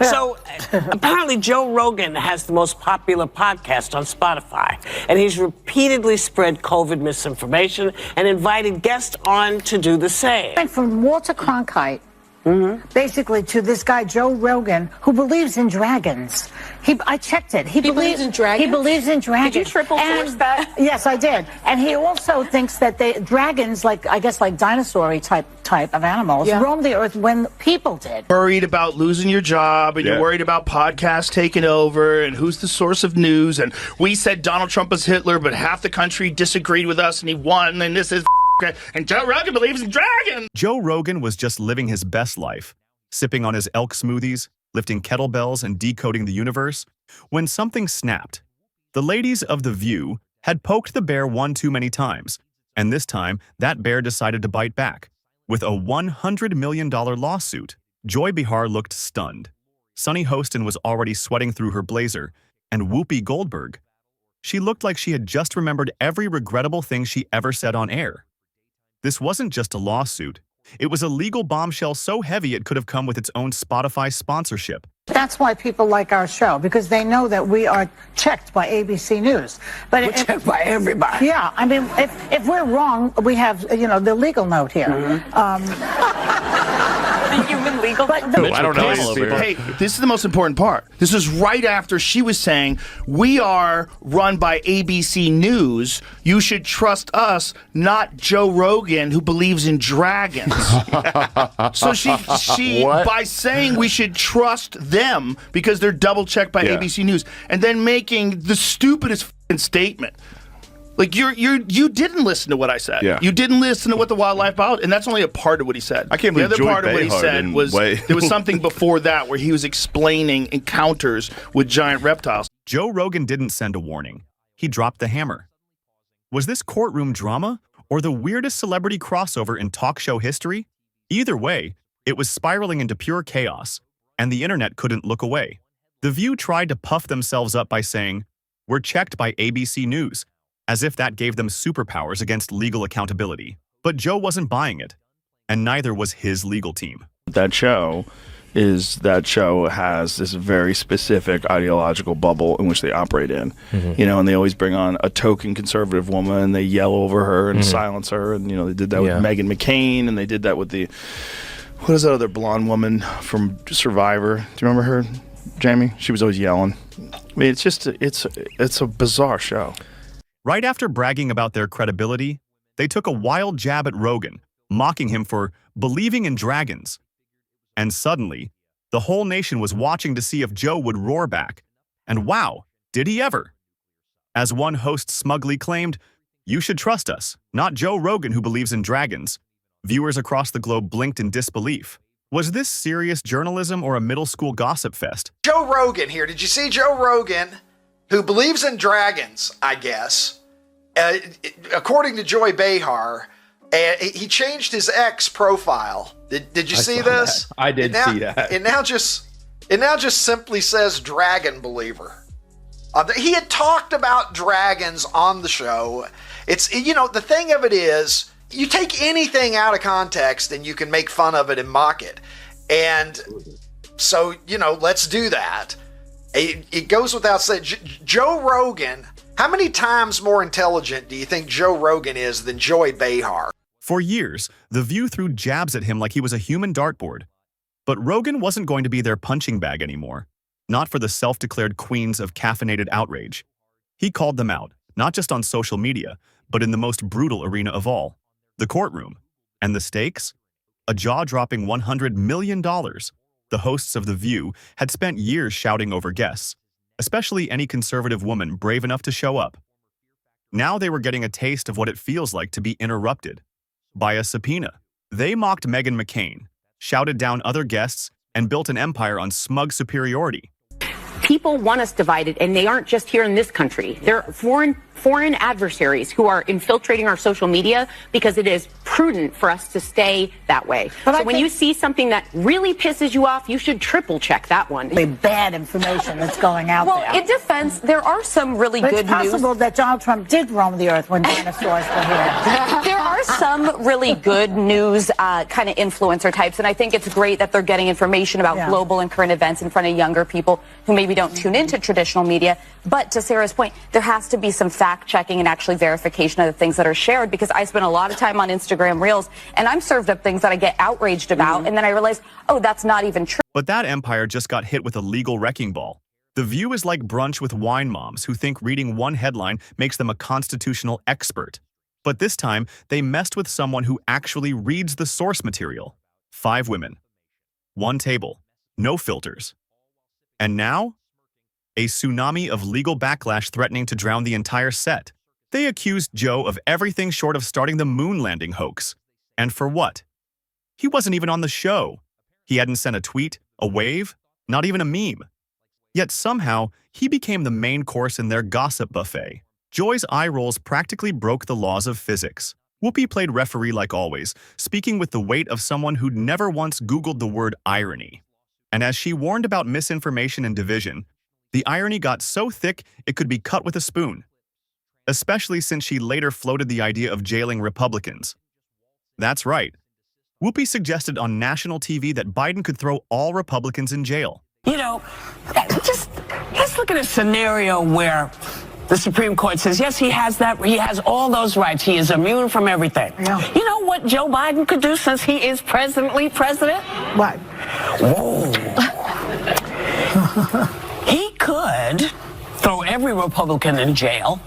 So apparently Joe Rogan has the most popular podcast on Spotify, and he's repeatedly spread COVID misinformation and invited guests on to do the same. Went from Walter Cronkite, basically, to this guy Joe Rogan, who believes in dragons. I checked it. He believes in dragons. He believes in dragons. Did you triple source that? Yes, I did. And he also thinks that dragons, like I guess like dinosaur type of animals, roamed the earth when people did. Worried about losing your job, and you're worried about podcasts taking over, and who's the source of news. And we said Donald Trump was Hitler, but half the country disagreed with us, and he won. And this is. And Joe Rogan believes in dragons. Joe Rogan was just living his best life, sipping on his elk smoothies, lifting kettlebells, and decoding the universe, when something snapped. The ladies of The View had poked the bear one too many times, and this time that bear decided to bite back. With a $100 million lawsuit, Joy Behar looked stunned. Sunny Hostin was already sweating through her blazer, and Whoopi Goldberg. She looked like she had just remembered every regrettable thing she ever said on air. This wasn't just a lawsuit. It was a legal bombshell so heavy it could have come with its own Spotify sponsorship. That's why people like our show, because they know that we are checked by ABC News. But We're checked by everybody. Yeah, I mean, if we're wrong, we have, the legal note here. The human legal. I don't know. Hey, this is the most important part. This is right after she was saying, we are run by ABC News. You should trust us, not Joe Rogan, who believes in dragons. So she by saying we should trust them because they're double checked by ABC News, and then making the stupidest statement. Like you didn't listen to what I said. Yeah. You didn't listen to what the wildlife about, and that's only a part of what he said. I can't believe the other Joy part of what he Behar said didn't was wait. there was something before that where he was explaining encounters with giant reptiles. Joe Rogan didn't send a warning. He dropped the hammer. Was this courtroom drama or the weirdest celebrity crossover in talk show history? Either way, it was spiraling into pure chaos, and the internet couldn't look away. The View tried to puff themselves up by saying, "We're checked by ABC News," as if that gave them superpowers against legal accountability. But Joe wasn't buying it, and neither was his legal team. That show has this very specific ideological bubble in which they operate in. And they always bring on a token conservative woman, and they yell over her and silence her. And, they did that with Meghan McCain, and they did that with what is that other blonde woman from Survivor? Do you remember her, Jamie? She was always yelling. I mean, it's just, it's a bizarre show. Right after bragging about their credibility, they took a wild jab at Rogan, mocking him for believing in dragons. And suddenly, the whole nation was watching to see if Joe would roar back. And wow, did he ever? As one host smugly claimed, "You should trust us, not Joe Rogan who believes in dragons." Viewers across the globe blinked in disbelief. Was this serious journalism or a middle school gossip fest? Joe Rogan here. Did you see Joe Rogan, who believes in dragons, I guess? According to Joy Behar, he changed his X profile. Did you see this? I did see that. It now just simply says dragon believer. He had talked about dragons on the show. It's the thing of it is, you take anything out of context and you can make fun of it and mock it. And so, let's do that. It goes without saying, Joe Rogan, how many times more intelligent do you think Joe Rogan is than Joy Behar? For years, The View threw jabs at him like he was a human dartboard. But Rogan wasn't going to be their punching bag anymore, not for the self-declared queens of caffeinated outrage. He called them out, not just on social media, but in the most brutal arena of all, the courtroom. And the stakes? A jaw-dropping $100 million. The hosts of The View had spent years shouting over guests, especially any conservative woman brave enough to show up. Now they were getting a taste of what it feels like to be interrupted by a subpoena. They mocked Meghan McCain, shouted down other guests, and built an empire on smug superiority. People want us divided, and they aren't just here in this country. They're foreign adversaries who are infiltrating our social media because it is prudent for us to stay that way. But so when you see something that really pisses you off, you should triple check that one. The bad information that's going out there. Well, in defense, there are some really But good it's possible that Donald Trump did roam the earth when dinosaurs were here. There are some really good news kind of influencer types, and I think it's great that they're getting information about global and current events in front of younger people who maybe don't tune into traditional media. But to Sarah's point, there has to be some fact checking and actually verification of the things that are shared, because I spend a lot of time on Instagram Reels and I'm served up things that I get outraged about, and then I realize, oh, that's not even true. But that empire just got hit with a legal wrecking ball. The View is like brunch with wine moms who think reading one headline makes them a constitutional expert. But this time, they messed with someone who actually reads the source material. 5 women. 1 table. No filters. And now, a tsunami of legal backlash threatening to drown the entire set. They accused Joe of everything short of starting the moon landing hoax. And for what? He wasn't even on the show. He hadn't sent a tweet, a wave, not even a meme. Yet somehow, he became the main course in their gossip buffet. Joy's eye rolls practically broke the laws of physics. Whoopi played referee like always, speaking with the weight of someone who'd never once Googled the word irony. And as she warned about misinformation and division, the irony got so thick it could be cut with a spoon. Especially since she later floated the idea of jailing Republicans. That's right. Whoopi suggested on national TV that Biden could throw all Republicans in jail. You know, just let's look at a scenario where the Supreme Court says, yes, he has all those rights. He is immune from everything. Yeah. You know what Joe Biden could do since he is presently president? What? Whoa. He could throw every Republican in jail.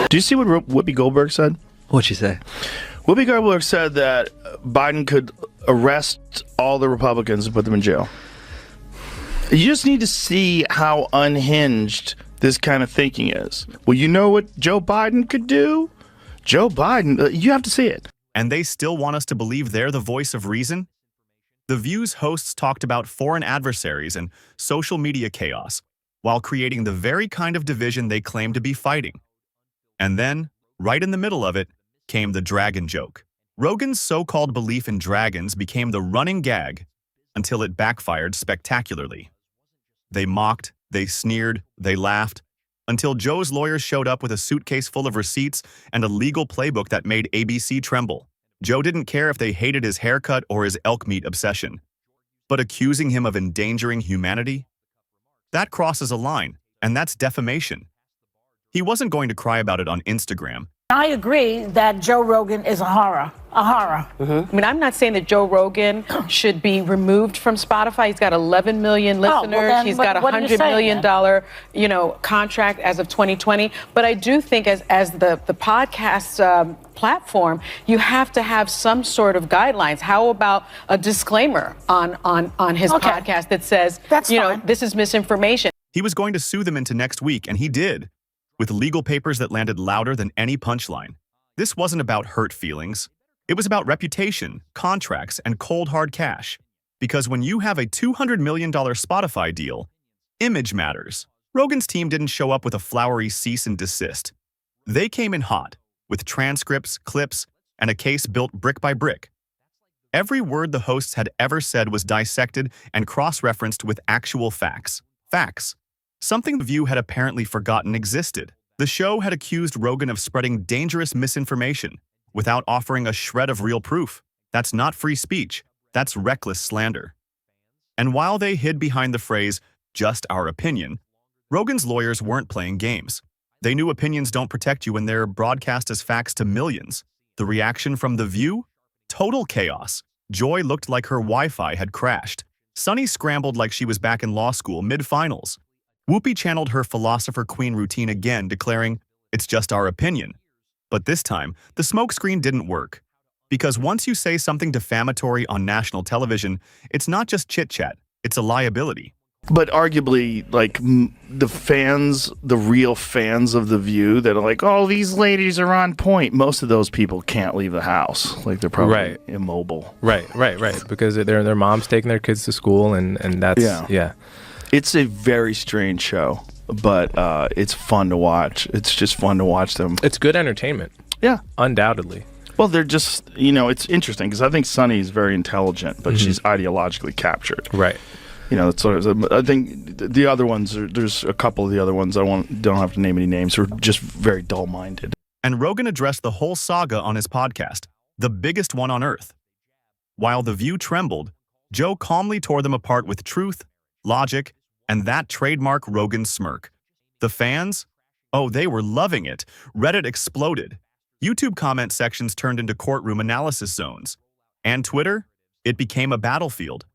Do you see what Whoopi Goldberg said? What'd she say? Whoopi Goldberg said that Biden could arrest all the Republicans and put them in jail. You just need to see how unhinged this kind of thinking is. Well, you know what Joe Biden could do? Joe Biden, you have to see it. And they still want us to believe they're the voice of reason? The View's hosts talked about foreign adversaries and social media chaos, while creating the very kind of division they claim to be fighting. And then, right in the middle of it, came the dragon joke. Rogan's so-called belief in dragons became the running gag until it backfired spectacularly. They mocked, they sneered, they laughed, until Joe's lawyers showed up with a suitcase full of receipts and a legal playbook that made ABC tremble. Joe didn't care if they hated his haircut or his elk meat obsession. But accusing him of endangering humanity? That crosses a line, and that's defamation. He wasn't going to cry about it on Instagram. I agree that Joe Rogan is a horror. A horror. I mean, I'm not saying that Joe Rogan should be removed from Spotify. He's got 11 million listeners. then He's got a $100 million contract as of 2020. But I do think as the podcast platform, you have to have some sort of guidelines. How about a disclaimer on his podcast that says, this is misinformation? He was going to sue them into next week, and he did, with legal papers that landed louder than any punchline. This wasn't about hurt feelings. It was about reputation, contracts, and cold hard cash. Because when you have a $200 million Spotify deal, image matters. Rogan's team didn't show up with a flowery cease and desist. They came in hot, with transcripts, clips, and a case built brick by brick. Every word the hosts had ever said was dissected and cross-referenced with actual facts. Facts. Something The View had apparently forgotten existed. The show had accused Rogan of spreading dangerous misinformation without offering a shred of real proof. That's not free speech. That's reckless slander. And while they hid behind the phrase, just our opinion, Rogan's lawyers weren't playing games. They knew opinions don't protect you when they're broadcast as facts to millions. The reaction from The View? Total chaos. Joy looked like her Wi-Fi had crashed. Sunny scrambled like she was back in law school mid-finals. Whoopi channeled her philosopher queen routine again, declaring, it's just our opinion. But this time, the smokescreen didn't work. Because once you say something defamatory on national television, it's not just chit-chat, it's a liability. But arguably, like, the real fans of The View that are like, oh, these ladies are on point. Most of those people can't leave the house. Like, they're probably immobile. Right. Because their mom's taking their kids to school, and that's, yeah. It's a very strange show, but it's fun to watch. It's just fun to watch them. It's good entertainment. Yeah. Undoubtedly. Well, they're just, it's interesting because I think Sunny's very intelligent, but she's ideologically captured. Right. That's sort of, I think the other ones, there's a couple of the other ones, don't have to name any names, who are just very dull-minded. And Rogan addressed the whole saga on his podcast, the biggest one on earth. While The View trembled, Joe calmly tore them apart with truth, logic, and that trademark Rogan smirk. The fans? Oh, they were loving it. Reddit exploded. YouTube comment sections turned into courtroom analysis zones. And Twitter? It became a battlefield.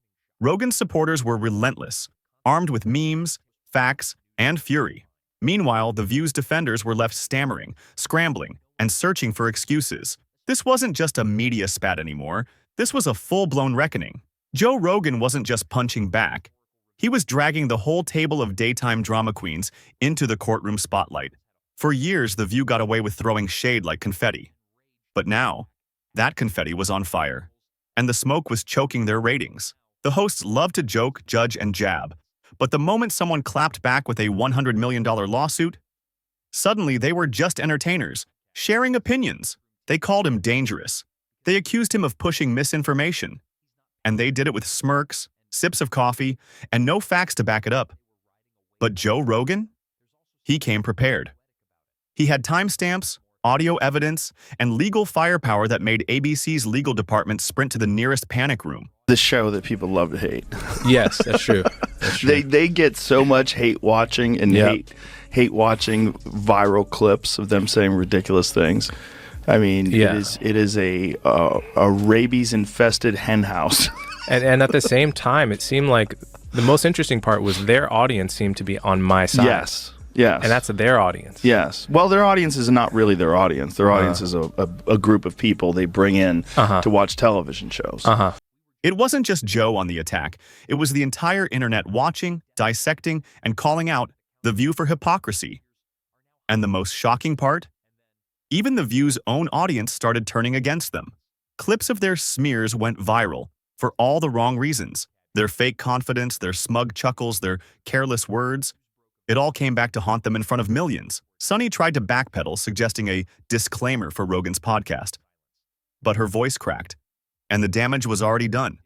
Rogan's supporters were relentless, armed with memes, facts, and fury. Meanwhile, The View's defenders were left stammering, scrambling, and searching for excuses. This wasn't just a media spat anymore. This was a full-blown reckoning. Joe Rogan wasn't just punching back. He was dragging the whole table of daytime drama queens into the courtroom spotlight. For years, The View got away with throwing shade like confetti. But now, that confetti was on fire, and the smoke was choking their ratings. The hosts loved to joke, judge, and jab, but the moment someone clapped back with a $100 million lawsuit, suddenly they were just entertainers, sharing opinions. They called him dangerous. They accused him of pushing misinformation. And they did it with smirks, sips of coffee, and no facts to back it up. But Joe Rogan? He came prepared. He had timestamps, audio evidence, and legal firepower that made ABC's legal department sprint to the nearest panic room. The show that people love to hate. Yes, that's true. That's true. They get so much hate watching and hate watching viral clips of them saying ridiculous things. I mean, it is a rabies-infested hen house. and at the same time, it seemed like the most interesting part was their audience seemed to be on my side. Yes. And that's their audience. Yes. Well, their audience is not really their audience. Their audience is a group of people they bring in to watch television shows. It wasn't just Joe on the attack. It was the entire internet watching, dissecting, and calling out The View for hypocrisy. And the most shocking part? Even The View's own audience started turning against them. Clips of their smears went viral for all the wrong reasons. Their fake confidence, their smug chuckles, their careless words. It all came back to haunt them in front of millions. Sunny tried to backpedal, suggesting a disclaimer for Rogan's podcast. But her voice cracked, and the damage was already done.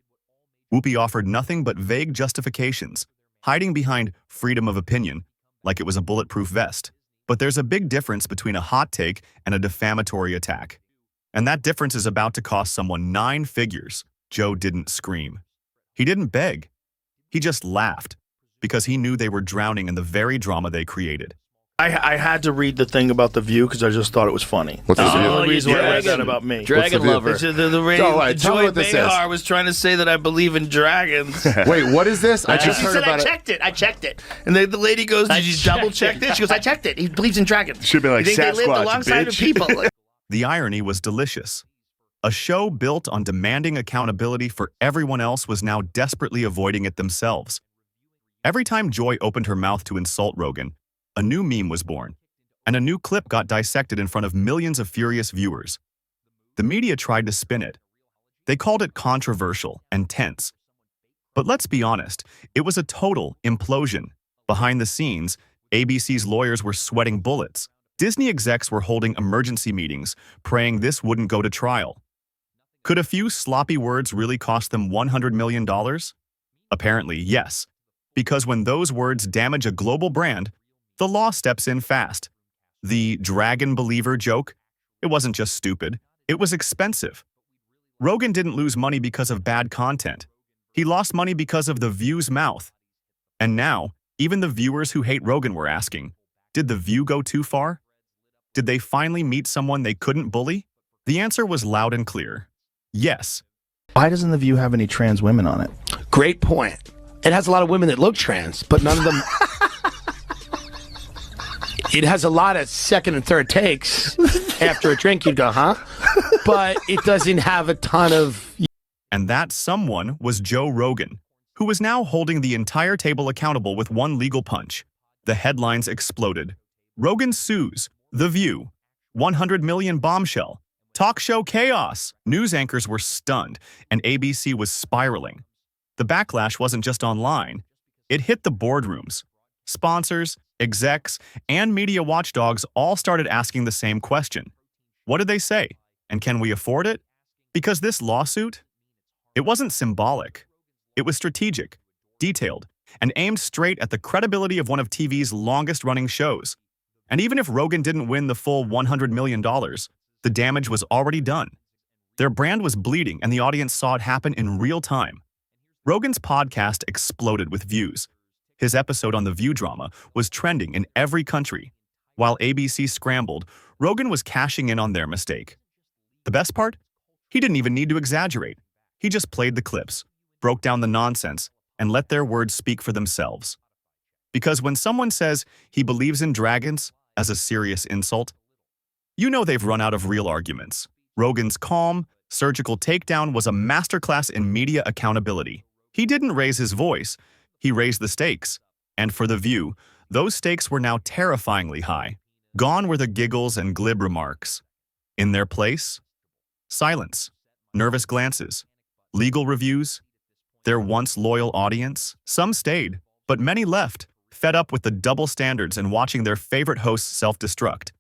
Whoopi offered nothing but vague justifications, hiding behind freedom of opinion, like it was a bulletproof vest. But there's a big difference between a hot take and a defamatory attack. And that difference is about to cost someone 9 figures. Joe didn't scream. He didn't beg. He just laughed, because he knew they were drowning in the very drama they created. I had to read the thing about The View because I just thought it was funny. What's That's the only reason why I read that about me. Dragon lover. Joy Behar was trying to say that I believe in dragons. Wait, what is this? I just heard about it. I checked it. And the lady goes, did you double check this? She goes, I checked it. He believes in dragons. Should be like you think Sasquatch, they lived alongside of people. The irony was delicious. A show built on demanding accountability for everyone else was now desperately avoiding it themselves. Every time Joy opened her mouth to insult Rogan, a new meme was born, and a new clip got dissected in front of millions of furious viewers. The media tried to spin it. They called it controversial and tense. But let's be honest, it was a total implosion. Behind the scenes, ABC's lawyers were sweating bullets. Disney execs were holding emergency meetings, praying this wouldn't go to trial. Could a few sloppy words really cost them $100 million? Apparently, yes. Because when those words damage a global brand, the law steps in fast. The dragon believer joke? It wasn't just stupid. It was expensive. Rogan didn't lose money because of bad content. He lost money because of The View's mouth. And now, even the viewers who hate Rogan were asking, did The View go too far? Did they finally meet someone they couldn't bully? The answer was loud and clear. Yes. Why doesn't The View have any trans women on it? Great point. It has a lot of women that look trans, but none of them... It has a lot of second and third takes. After a drink, you'd go, huh? But it doesn't have a ton of... And that someone was Joe Rogan, who was now holding the entire table accountable with one legal punch. The headlines exploded. Rogan sues, The View, 100 million bombshell, talk show chaos. News anchors were stunned, and ABC was spiraling. The backlash wasn't just online. It hit the boardrooms. Sponsors, execs, and media watchdogs all started asking the same question. What did they say? And can we afford it? Because this lawsuit, it wasn't symbolic. It was strategic, detailed, and aimed straight at the credibility of one of TV's longest-running shows. And even if Rogan didn't win the full $100 million, the damage was already done. Their brand was bleeding, and the audience saw it happen in real time. Rogan's podcast exploded with views. His episode on the View drama was trending in every country. While ABC scrambled, Rogan was cashing in on their mistake. The best part? He didn't even need to exaggerate. He just played the clips, broke down the nonsense, and let their words speak for themselves. Because when someone says he believes in dragons as a serious insult, you know they've run out of real arguments. Rogan's calm, surgical takedown was a masterclass in media accountability. He didn't raise his voice, he raised the stakes. And for The View, those stakes were now terrifyingly high. Gone were the giggles and glib remarks. In their place, silence, nervous glances, legal reviews. Their once loyal audience, some stayed, but many left, fed up with the double standards and watching their favorite hosts self-destruct.